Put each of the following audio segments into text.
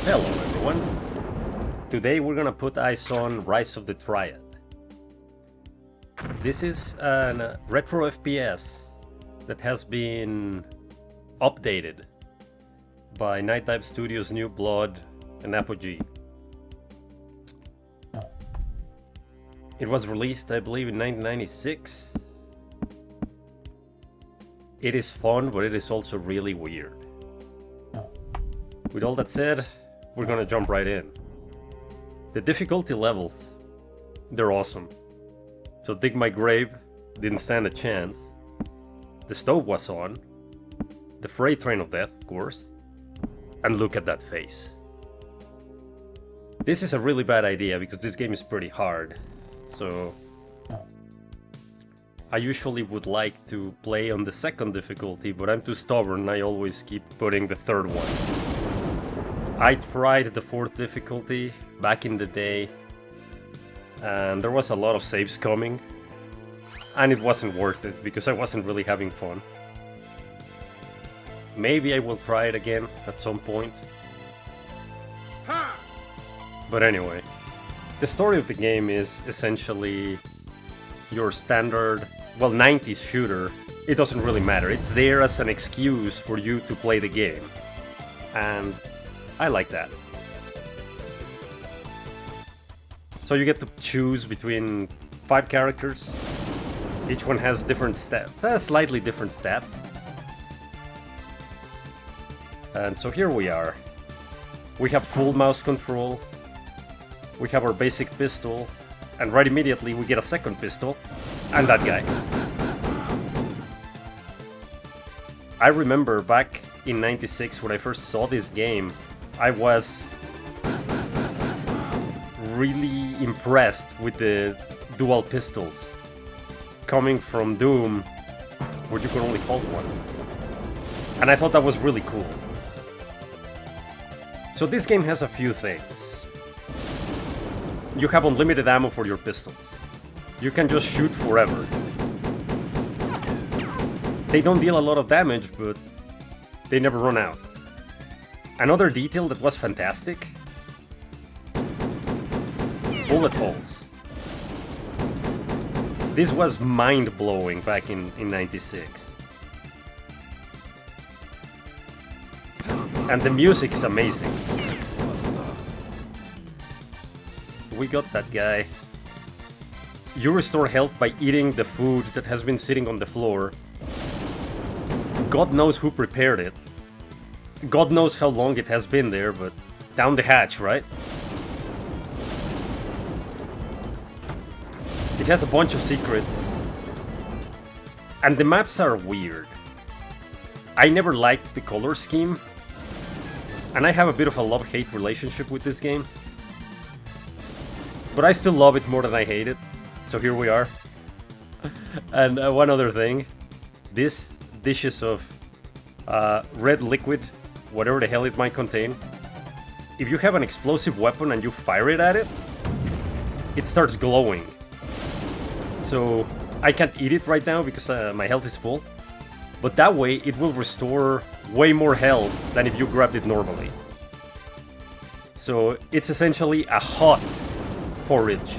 Hello everyone! Today we're gonna put eyes on Rise of the Triad. This is a retro FPS that has been updated by Night Dive Studios' New Blood and Apogee. It was released, I believe, in 1996. It is fun, but it is also really weird. With all that said, we're gonna jump right in. The difficulty levels, they're awesome. So Dig My Grave didn't stand a chance. The stove was on. The freight train of death, of course. And look at that face. This is a really bad idea because this game is pretty hard. So I usually would like to play on the second difficulty, but I'm too stubborn. I always keep putting the third one. I tried the fourth difficulty back in the day, and there was a lot of saves coming, and it wasn't worth it because I wasn't really having fun. Maybe I will try it again at some point. But anyway, the story of the game is essentially your standard, well, 90s shooter. It doesn't really matter. It's there as an excuse for you to play the game. And I like that. So you get to choose between 5 characters. Each one has different stats, slightly different stats. And so here we are. We have full mouse control. We have our basic pistol. And right immediately we get a second pistol. And that guy. I remember back in 96 when I first saw this game, I was really impressed with the dual pistols coming from Doom, where you could only hold one. And I thought that was really cool. So this game has a few things. You have unlimited ammo for your pistols. You can just shoot forever. They don't deal a lot of damage, but they never run out. Another detail that was fantastic: bullet holes. This was mind-blowing back in 96. And the music is amazing. We got that guy. You restore health by eating the food that has been sitting on the floor. God knows who prepared it. God knows how long it has been there, but down the hatch, right? It has a bunch of secrets. And the maps are weird. I never liked the color scheme. And I have a bit of a love-hate relationship with this game. But I still love it more than I hate it. So here we are. And one other thing. These dishes of red liquid, whatever the hell it might contain, if you have an explosive weapon and you fire it at it, it starts glowing. So I can't eat it right now because my health is full. But that way it will restore way more health than if you grabbed it normally. So it's essentially a hot porridge.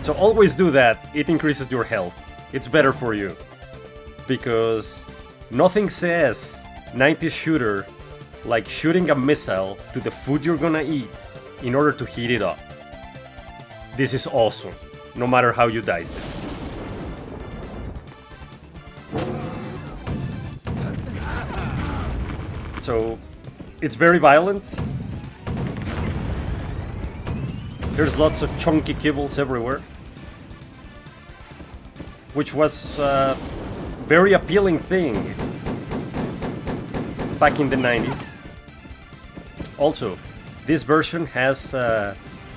So always do that. It increases your health. It's better for you. Because nothing says 90s shooter like shooting a missile to the food you're gonna eat in order to heat it up. This is awesome, no matter how you dice it. So, it's very violent. There's lots of chunky kibbles everywhere. Which was a very appealing thing back in the 90s. Also, this version has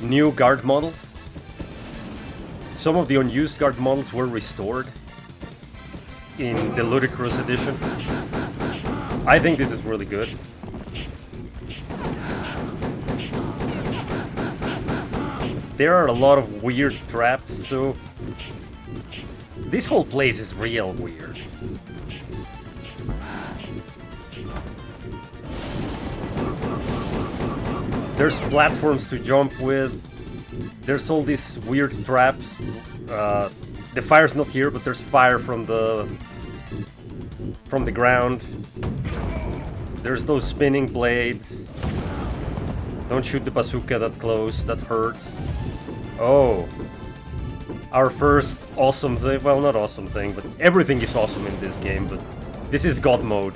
new guard models. Some of the unused guard models were restored in the Ludicrous edition. I think this is really good. There are a lot of weird traps, so this whole place is real weird. There's platforms to jump with. There's all these weird traps. The fire's not here, but there's fire from the ground. There's those spinning blades. Don't shoot the bazooka that close, that hurts. Oh. Our first awesome thing, well, not awesome thing, but everything is awesome in this game, but this is God mode.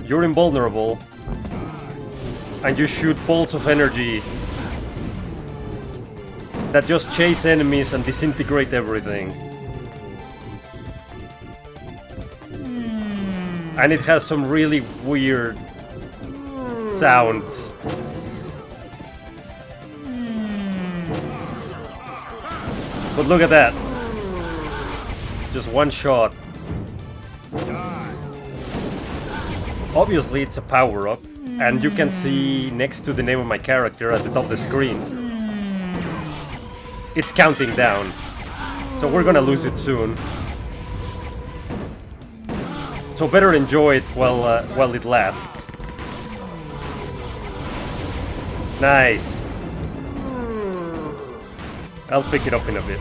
You're invulnerable, and you shoot bolts of energy that just chase enemies and disintegrate everything. And it has some really weird sounds. But look at that. Just one shot. Obviously it's a power-up, and you can see next to the name of my character at the top of the screen. It's counting down. So we're gonna lose it soon. So better enjoy it while it lasts. Nice. I'll pick it up in a bit.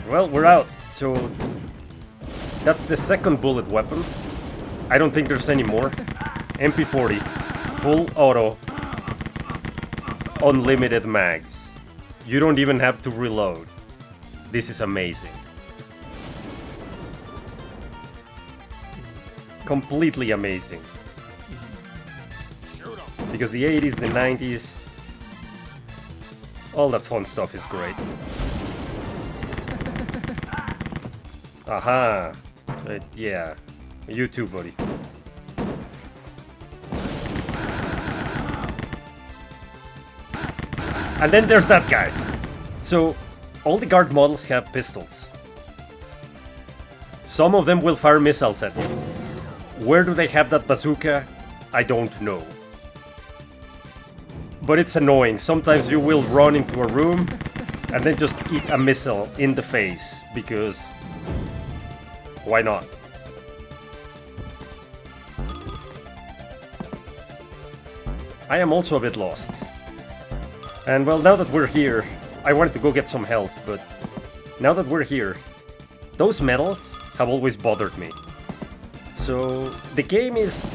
Well, we're out. So that's the second bullet weapon. I don't think there's any more. MP40, full auto, unlimited mags. You don't even have to reload. This is amazing. Completely amazing. Because the 80s, the 90s, all that fun stuff is great. Aha! Yeah. You too, buddy. And then there's that guy. So, all the guard models have pistols. Some of them will fire missiles at you. Where do they have that bazooka? I don't know. But it's annoying. Sometimes you will run into a room and then just eat a missile in the face, because why not? I am also a bit lost. And well, now that we're here, I wanted to go get some health, but now that we're here, those medals have always bothered me. So the game is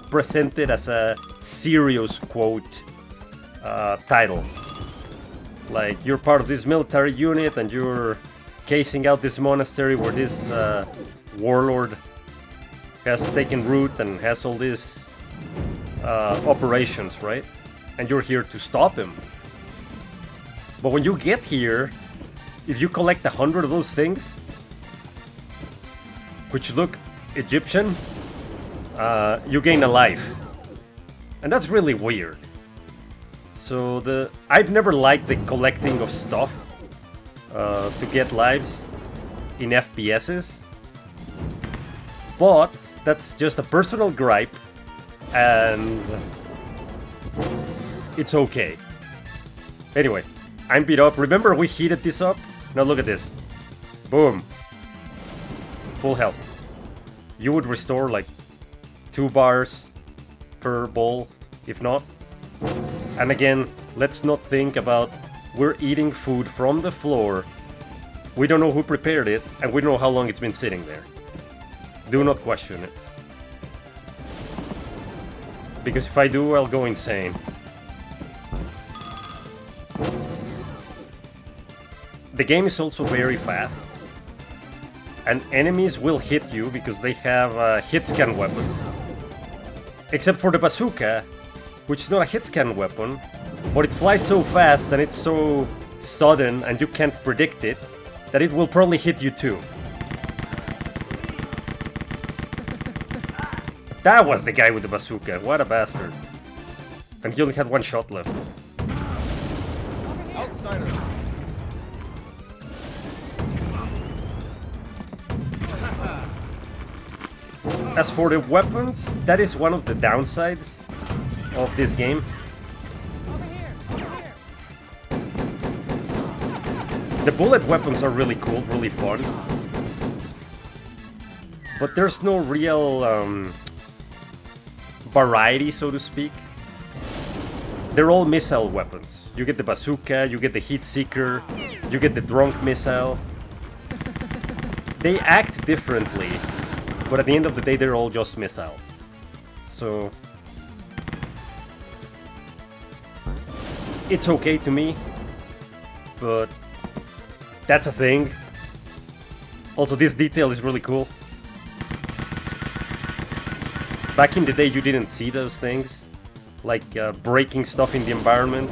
presented as a serious quote title. Like, you're part of this military unit and you're casing out this monastery where this warlord has taken root and has all these operations, right? And you're here to stop him. But when you get here, if you collect 100 of those things, which look Egyptian, you gain a life. And that's really weird. So I've never liked the collecting of stuff to get lives in FPSs. But that's just a personal gripe, and it's okay. Anyway, I'm beat up. Remember we heated this up? Now look at this. Boom. Full health. You would restore like 2 bars per bowl, if not. And again, let's not think about we're eating food from the floor. We don't know who prepared it, and we don't know how long it's been sitting there. Do not question it. Because if I do, I'll go insane. The game is also very fast. And enemies will hit you because they have hit scan weapons. Except for the bazooka, which is not a hit scan weapon, but it flies so fast and it's so sudden and you can't predict it, that it will probably hit you too. That was the guy with the bazooka, what a bastard. And he only had 1 shot left. Outsider. As for the weapons, that is one of the downsides of this game. The bullet weapons are really cool, really fun. But there's no real variety, so to speak. They're all missile weapons. You get the bazooka, you get the heat seeker, you get the drunk missile. They act differently, but at the end of the day, they're all just missiles. So it's okay to me, but that's a thing. Also, this detail is really cool. Back in the day, you didn't see those things, like breaking stuff in the environment.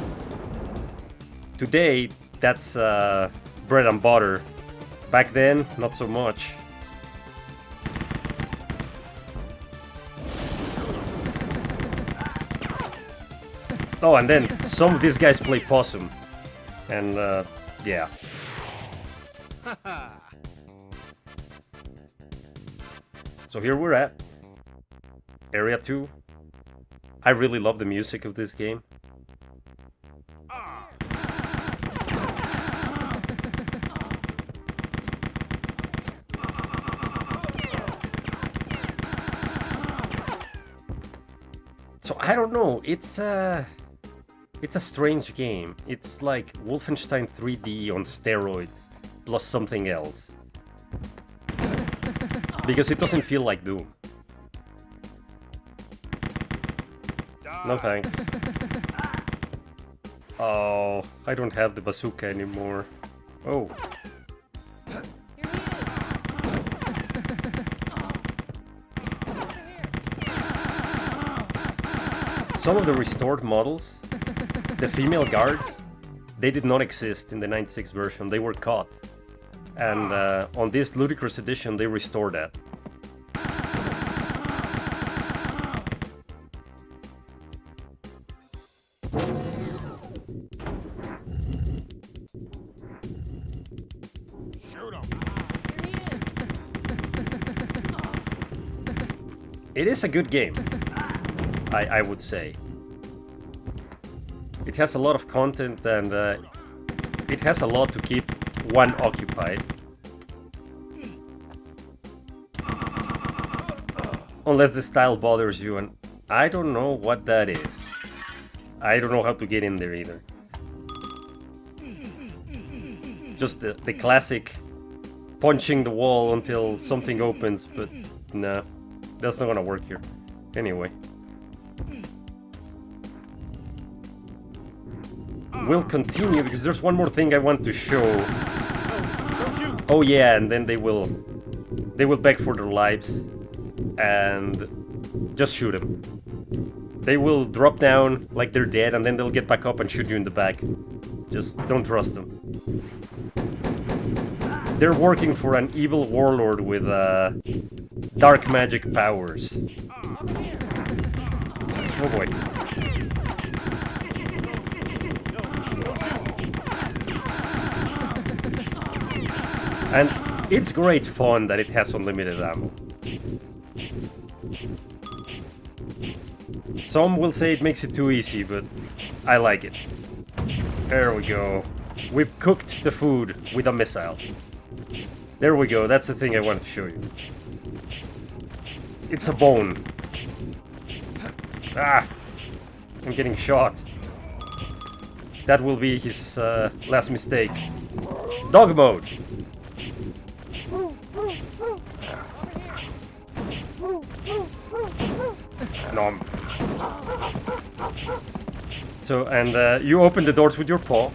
Today, that's bread and butter. Back then, not so much. Oh, and then some of these guys play possum. And, yeah. So here we're at. Area 2. I really love the music of this game. So I don't know, it's a strange game. It's like Wolfenstein 3D on steroids plus something else. Because it doesn't feel like Doom. No thanks. Oh, I don't have the bazooka anymore. Oh. Some of the restored models, the female guards, they did not exist in the 96 version. They were caught. And on this Ludicrous edition, they restored that. It is a good game, I would say. It has a lot of content and it has a lot to keep one occupied. Unless the style bothers you, and I don't know what that is. I don't know how to get in there either. Just the classic punching the wall until something opens, but nah, that's not gonna work here. Anyway. We'll continue because there's one more thing I want to show. Oh yeah, and then they will beg for their lives and just shoot them. They will drop down like they're dead and then they'll get back up and shoot you in the back. Just don't trust them. They're working for an evil warlord with dark magic powers. Oh boy. And it's great fun that it has unlimited ammo. Some will say it makes it too easy, but I like it. There we go. We've cooked the food with a missile. There we go, that's the thing I wanted to show you. It's a bone. Ah! I'm getting shot. That will be his last mistake. Dog mode! Nom. So, and you open the doors with your paw.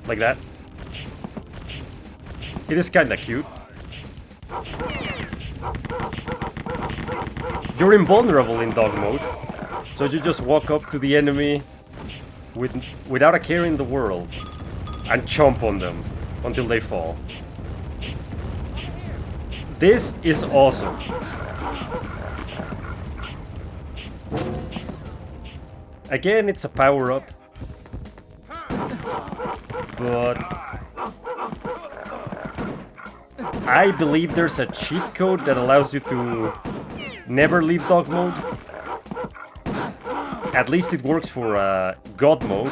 Like that. It is kinda cute. You're invulnerable in dog mode. So you just walk up to the enemy without a care in the world and chomp on them until they fall. This is awesome. Again, it's a power-up, but I believe there's a cheat code that allows you to never leave dog mode. At least it works for God mode.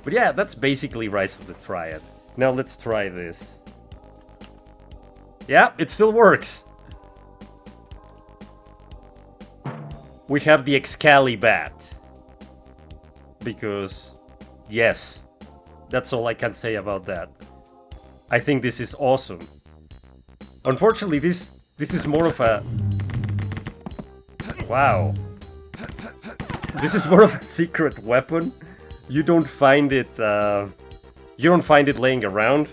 But yeah, that's basically Rise of the Triad. Now let's try this. Yeah, it still works. We have the Excalibat. Because, yes, that's all I can say about that. I think this is awesome. Unfortunately, this is more of a... Wow. This is more of a secret weapon. You don't find it laying around.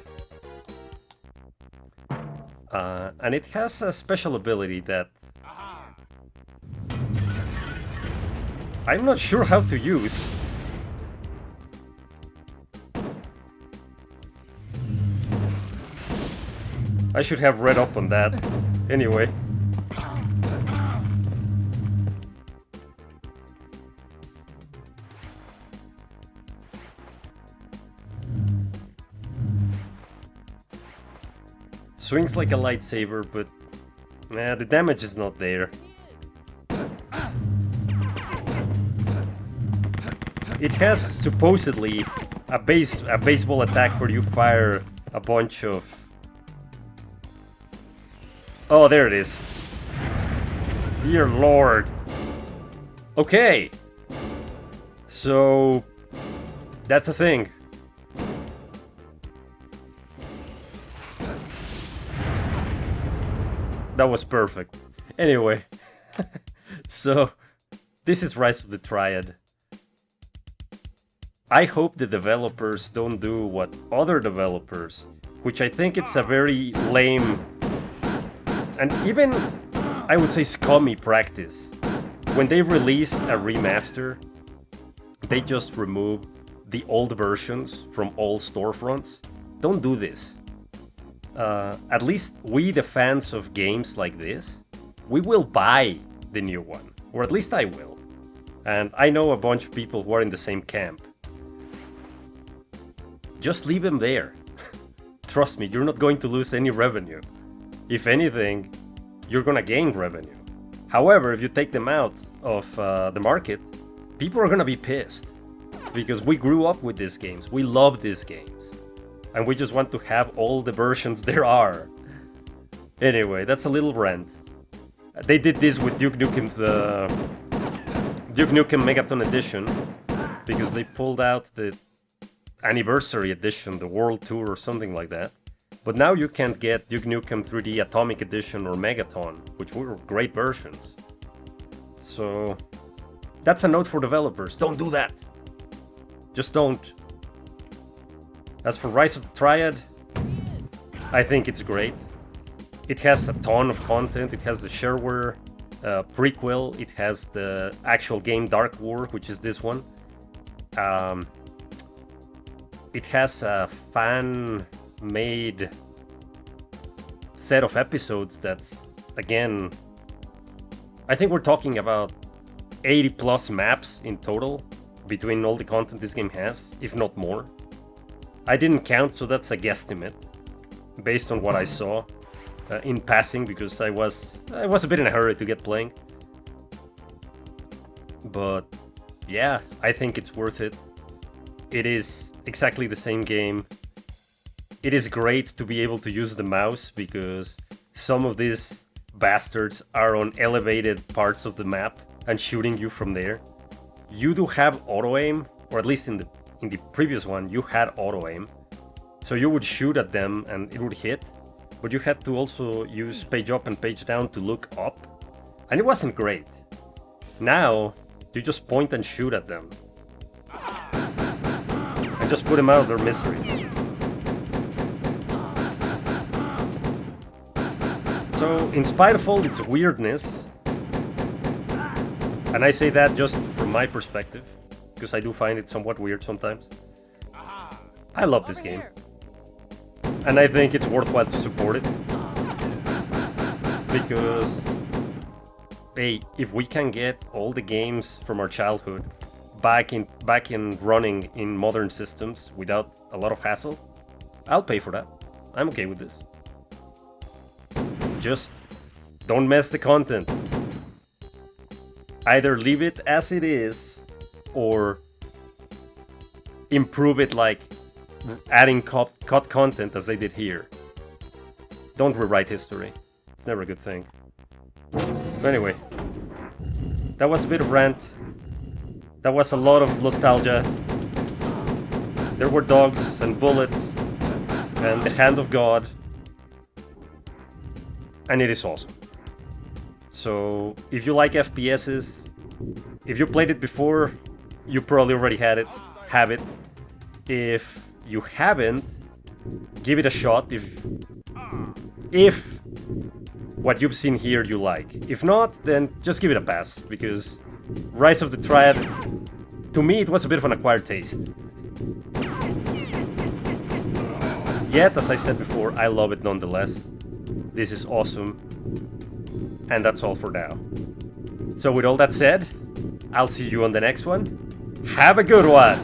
And it has a special ability that I'm not sure how to use. I should have read up on that. Anyway. Swings like a lightsaber, but the damage is not there. It has supposedly a baseball attack where you fire a bunch of... Oh, there it is. Dear Lord. Okay. So that's a thing. That was perfect. Anyway, so this is Rise of the Triad. I hope the developers don't do what other developers, which I think it's a very lame and even, I would say, scummy practice. When they release a remaster, they just remove the old versions from all storefronts. Don't do this. At least we, the fans of games like this, we will buy the new one. Or at least I will. And I know a bunch of people who are in the same camp. Just leave them there. Trust me, you're not going to lose any revenue. If anything, you're gonna gain revenue. However, if you take them out of the market, people are gonna be pissed. Because we grew up with these games. We love these games. And we just want to have all the versions there are. Anyway, that's a little rant. They did this with Duke Nukem's Duke Nukem Megaton Edition, because they pulled out the Anniversary Edition, the World Tour or something like that. But now you can't get Duke Nukem 3D Atomic Edition or Megaton, which were great versions. So that's a note for developers. Don't do that. Just don't. As for Rise of the Triad, I think it's great. It has a ton of content. It has the shareware prequel. It has the actual game Dark War, which is this one. It has a fan-made set of episodes that's, again, I think we're talking about 80 plus maps in total between all the content this game has, if not more. I didn't count, so that's a guesstimate based on what I saw in passing, because I was a bit in a hurry to get playing. But yeah, I think it's worth it. It is exactly the same game. It is great to be able to use the mouse, because some of these bastards are on elevated parts of the map and shooting you from there. You do have auto-aim, or at least in the previous one, you had auto-aim. So you would shoot at them and it would hit, but you had to also use page up and page down to look up. And it wasn't great. Now, you just point and shoot at them. And just put them out of their misery. So, in spite of all its weirdness, and I say that just from my perspective, because I do find it somewhat weird sometimes, I love this game. And I think it's worthwhile to support it. Because, hey, if we can get all the games from our childhood back in running in modern systems without a lot of hassle, I'll pay for that. I'm okay with this. Just don't mess the content. Either leave it as it is, or improve it, like adding cut content as they did here. Don't rewrite history. It's never a good thing. But anyway, that was a bit of rant. That was a lot of nostalgia. There were dogs and bullets and the hand of God. And it is awesome. So if you like FPSs, if you played it before, you probably already have it. If you haven't, give it a shot if what you've seen here you like. If not, then just give it a pass, because Rise of the Triad, to me, it was a bit of an acquired taste. Yet, as I said before, I love it nonetheless. This is awesome. And that's all for now. So with all that said, I'll see you on the next one. Have a good one!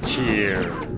Cheers!